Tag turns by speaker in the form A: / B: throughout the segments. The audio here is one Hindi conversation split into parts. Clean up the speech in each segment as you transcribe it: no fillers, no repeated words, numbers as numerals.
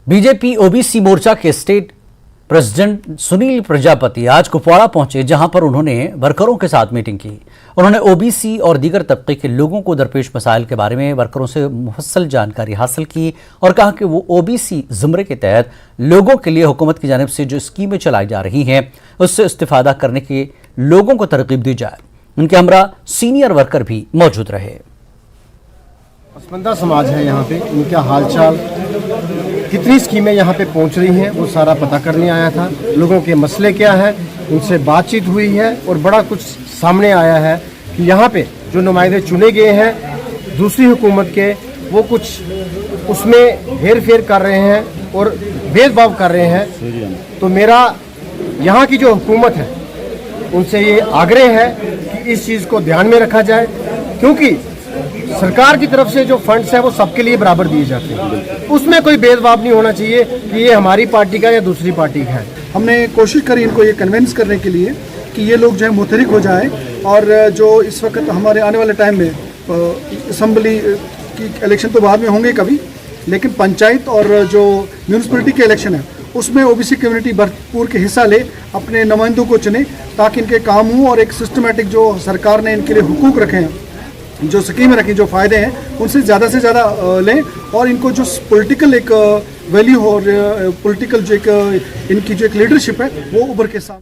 A: बीजेपी ओबीसी मोर्चा के स्टेट प्रेसिडेंट सुनील प्रजापति आज कुपवाड़ा पहुंचे, जहां पर उन्होंने वर्करों के साथ मीटिंग की। उन्होंने ओबीसी और दीगर तबके के लोगों को दरपेश मसाइल के बारे में वर्करों से मुफस्सल जानकारी हासिल की और कहा कि वो ओबीसी जुमरे के तहत लोगों के लिए हुकूमत की जानिब से जो स्कीमें चलाई जा रही हैं उससे इस्तिफादा करने के लोगों को तरगीब दी जाए। उनके हमरा सीनियर वर्कर भी मौजूद रहे।
B: पसमंदा समाज है यहाँ पे, इनका हालचाल, कितनी स्कीमें यहाँ पे पहुँच रही हैं वो सारा पता करने आया था। लोगों के मसले क्या है, उनसे बातचीत हुई है और बड़ा कुछ सामने आया है कि यहाँ पे जो नुमाइंदे चुने गए हैं दूसरी हुकूमत के, वो कुछ उसमें हेर फेर कर रहे हैं और भेदभाव कर रहे हैं। तो मेरा यहाँ की जो हुकूमत है उनसे ये आग्रह है कि इस चीज़ को ध्यान में रखा जाए, क्योंकि सरकार की तरफ से जो फंड्स है वो सबके लिए बराबर दिए जाते हैं। उसमें कोई भेदभाव नहीं होना चाहिए कि ये हमारी पार्टी का या दूसरी पार्टी का है।
C: हमने कोशिश करी इनको ये कन्विंस करने के लिए कि ये लोग जो है मुतहरिक हो जाएं और जो इस वक्त हमारे आने वाले टाइम में असम्बली की इलेक्शन तो बाद में होंगे कभी, लेकिन पंचायत और जो म्यूनसिपलिटी के इलेक्शन है उसमें ओबीसी कम्युनिटी भरपूर के हिस्सा ले, अपने नुमाइंदों को चुने ताकि इनके काम हों और एक सिस्टमेटिक जो सरकार ने इनके लिए हुकूक रखे हैं, जो स्कीमें रखी, जो फ़ायदे हैं उनसे ज़्यादा लें और इनको जो पॉलिटिकल एक वैल्यू और पॉलिटिकल जो एक इनकी जो एक लीडरशिप है वो उभर के साथ।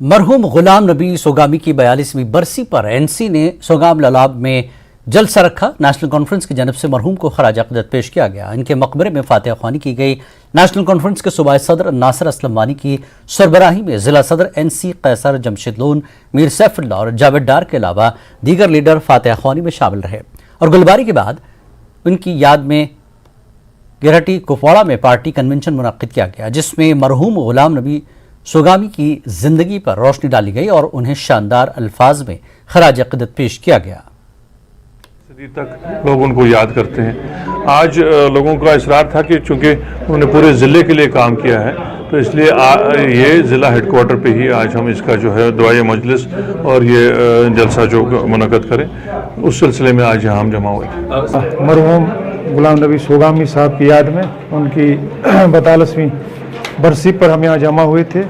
A: मरहूम गुलाम नबी सोगामी की 42वीं बरसी पर एनसी ने सोगाम ललाब में जलसा रखा। नेशनल कॉन्फ्रेंस की जानब से मरहूम को खराज अक़ीदत पेश किया गया। इनके मकबरे में फातिहा ख्वानी की गई। नेशनल कॉन्फ्रेंस के सूबाई सदर नासिर असलम वानी की सरबराही में जिला सदर एनसी कैसर, जमशेद लोन, मीर सैफुल्लाह और जावेद डार के अलावा दीगर लीडर फातिहा ख्वानी में शामिल रहे और गुलबारी के बाद उनकी याद में गिरहटी कुपवाड़ा में पार्टी कन्वेंशन मुनक्किद किया गया, जिसमें मरहूम गुलाम नबी सोगामी की जिंदगी पर रोशनी डाली गई और उन्हें शानदार अल्फाज में खराज अक़ीदत पेश किया गया।
D: तक लोग उनको याद करते हैं। आज लोगों का इसरार था कि चूंकि उन्होंने पूरे ज़िले के लिए काम किया है तो इसलिए ये ज़िला हेडक्वार्टर पे ही आज हम इसका जो है दुआए मजलिस और ये जलसा जो मुनक़्क़द करें, उस सिलसिले में आज यहाँ हम जमा हुए थे।
E: मरहूम गुलाम नबी सोगामी साहब की याद में उनकी 42वीं बरसी पर हम यहाँ जमा हुए थे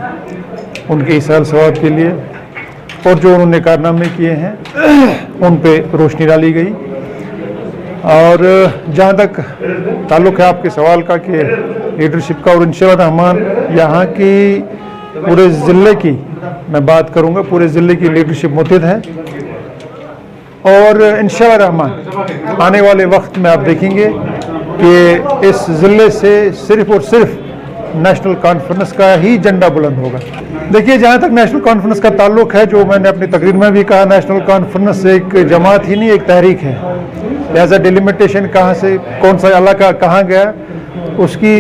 E: उनके इसाल सवाब के लिए, और जो उन्होंने कारनामे किए हैं उन पे रोशनी डाली गई। और जहाँ तक ताल्लुक़ है आपके सवाल का कि लीडरशिप का, और इंशाअल्लाह रहमान यहाँ की पूरे ज़िले की मैं बात करूँगा, पूरे ज़िले की लीडरशिप मुतहद है और इंशाअल्लाह रहमान आने वाले वक्त में आप देखेंगे कि इस ज़िले से सिर्फ़ और सिर्फ नेशनल कॉन्फ्रेंस का ही झंडा बुलंद होगा। देखिए, जहाँ तक नेशनल कॉन्फ्रेंस का ताल्लुक है, जो मैंने अपनी तकरीर में भी कहा, नेशनल कॉन्फ्रेंस एक जमात ही नहीं, एक तहरीक है। एज अ डिलिमिटेशन कहाँ से कौन सा इलाका कहाँ गया उसकी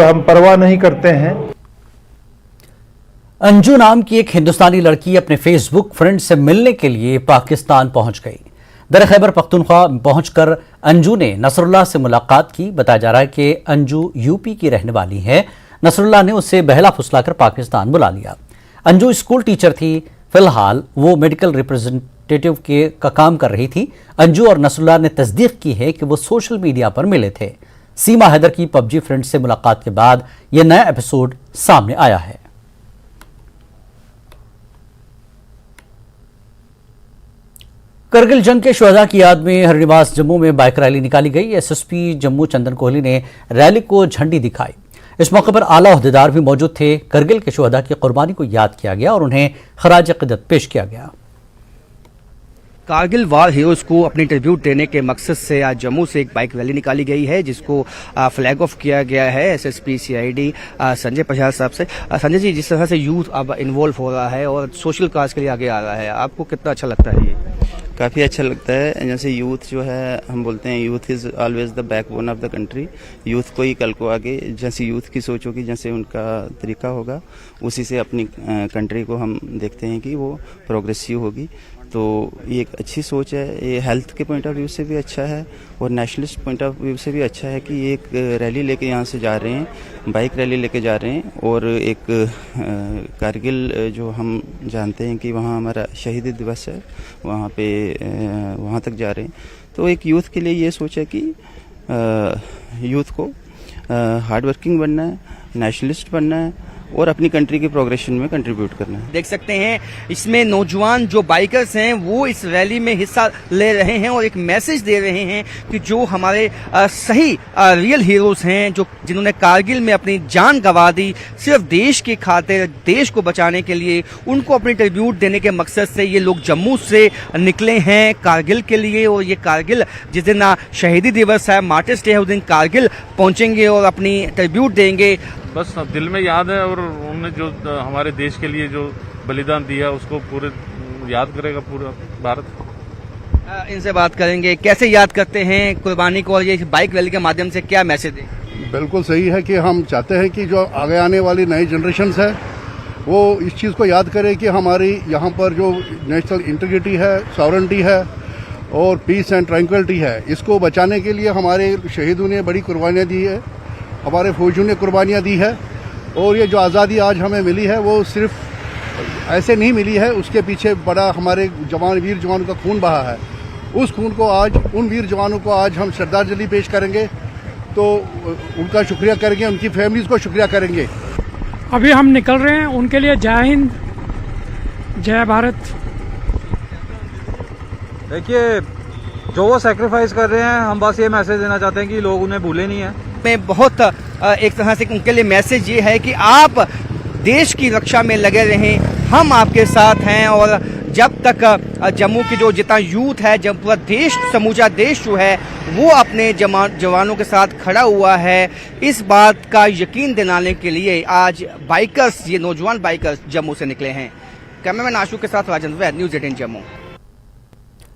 E: हम परवाह नहीं करते हैं।
A: अंजू नाम की एक हिंदुस्तानी लड़की अपने फेसबुक फ्रेंड से मिलने के लिए पाकिस्तान पहुंच गई। दर खैबर पख्तूनख्वा पहुंचकर अंजू ने नसरुल्लाह से मुलाकात की। बताया जा रहा है कि अंजू यूपी की रहने वाली है। नसरुल्लाह ने उसे बहला फुसलाकर पाकिस्तान बुला लिया। अंजू स्कूल टीचर थी। फिलहाल वो मेडिकल रिप्रेजेंटेटिव का काम कर रही थी। अंजू और नसरुल्लाह ने तस्दीक की है कि वो सोशल मीडिया पर मिले थे। सीमा हैदर की पबजी फ्रेंड से मुलाकात के बाद यह नया एपिसोड सामने आया है। करगिल जंग के शुहदा की याद में हरिनिवास जम्मू में बाइक रैली निकाली गई। एसएसपी जम्मू चंदन कोहली ने रैली को झंडी दिखाई। इस मौके पर आला ओहदेदार भी मौजूद थे। करगिल के शुहदा की कुर्बानी को याद किया गया और उन्हें खराज अक़ीदत पेश किया गया।
F: कारगिल वार हीरोज को अपनी ट्रिब्यूट देने के मकसद से आज जम्मू से एक बाइक रैली निकाली गई है, जिसको फ्लैग ऑफ किया गया है एसएसपी सीआईडी संजय प्रसाद साहब से। संजय जी, जिस तरह से यूथ अब इन्वॉल्व हो रहा है और सोशल काज के लिए आगे आ रहा है, आपको कितना अच्छा लगता है? ये
G: काफ़ी अच्छा लगता है। जैसे यूथ जो है, हम बोलते हैं youth is always the backbone of the country. Youth को ही कल को आगे जैसे यूथ की सोच होगी, जैसे उनका तरीका होगा, उसी से अपनी कंट्री को हम देखते हैं कि वो प्रोग्रेसिव होगी। तो ये एक अच्छी सोच है। ये हेल्थ के पॉइंट ऑफ व्यू से भी अच्छा है और नेशनलिस्ट पॉइंट ऑफ व्यू से भी अच्छा है कि ये एक रैली लेके यहाँ से जा रहे हैं, बाइक रैली लेके जा रहे हैं और एक कारगिल जो हम जानते हैं कि वहाँ हमारा शहीदी दिवस है, वहाँ पे वहाँ तक जा रहे हैं। तो एक यूथ के लिए ये सोच है कि यूथ को हार्ड वर्किंग बनना है, नेशनलिस्ट बनना है और अपनी कंट्री के प्रोग्रेशन में कंट्रीब्यूट करना है।
F: देख सकते हैं इसमें नौजवान जो बाइकर्स हैं वो इस रैली में हिस्सा ले रहे हैं और एक मैसेज दे रहे हैं कि जो हमारे सही रियल हीरोज हैं, जो जिन्होंने कारगिल में अपनी जान गंवा दी सिर्फ देश की खातिर, देश को बचाने के लिए, उनको अपनी ट्रिब्यूट देने के मकसद से ये लोग जम्मू से निकले हैं कारगिल के लिए। और ये कारगिल जिस दिन शहीदी दिवस है, मार्टिर्स डे है, उस दिन कारगिल पहुंचेंगे और अपनी ट्रिब्यूट देंगे।
D: बस दिल में याद है और उन्होंने जो हमारे देश के लिए जो बलिदान दिया उसको पूरे याद करेगा पूरा भारत।
F: इनसे बात करेंगे, कैसे याद करते हैं कुर्बानी को और ये बाइक रैली के माध्यम से क्या मैसेज दें?
H: बिल्कुल सही है कि हम चाहते हैं कि जो आगे आने वाली नई जनरेशन्स है वो इस चीज़ को याद करे कि हमारी यहाँ पर जो नेशनल इंटीग्रिटी है, सॉवरेनिटी है और पीस एंड ट्रैंक्विलिटी है, इसको बचाने के लिए हमारे शहीदों ने बड़ी कुर्बानियाँ दी है, हमारे फौजियों ने कुर्बानियाँ दी है। और ये जो आज़ादी आज हमें मिली है वो सिर्फ ऐसे नहीं मिली है, उसके पीछे बड़ा हमारे जवान, वीर जवानों का खून बहा है। उस खून को आज, उन वीर जवानों को आज हम श्रद्धांजलि पेश करेंगे, तो उनका शुक्रिया करेंगे, उनकी फैमिलीज को शुक्रिया करेंगे।
I: अभी हम निकल रहे हैं, उनके लिए जय हिंद, जय भारत।
J: देखिए, जो वो सेक्रीफाइस कर रहे हैं, हम बस ये मैसेज देना चाहते हैं कि लोग उन्हें भूले नहीं है।
F: में बहुत एक तरह से उनके लिए मैसेज ये है कि आप देश की रक्षा में लगे रहें, हम आपके साथ हैं। और जब तक जम्मू की जो जितना यूथ है, जब पूरा देश, समूचा देश जो है वो अपने जवानों के साथ खड़ा हुआ है, इस बात का यकीन दिलाने के लिए आज बाइकर्स, ये नौजवान बाइकर्स जम्मू से निकले हैं। कैमरामैन आशु के साथ राजेंद्र वैद, न्यूज़ 18 जम्मू।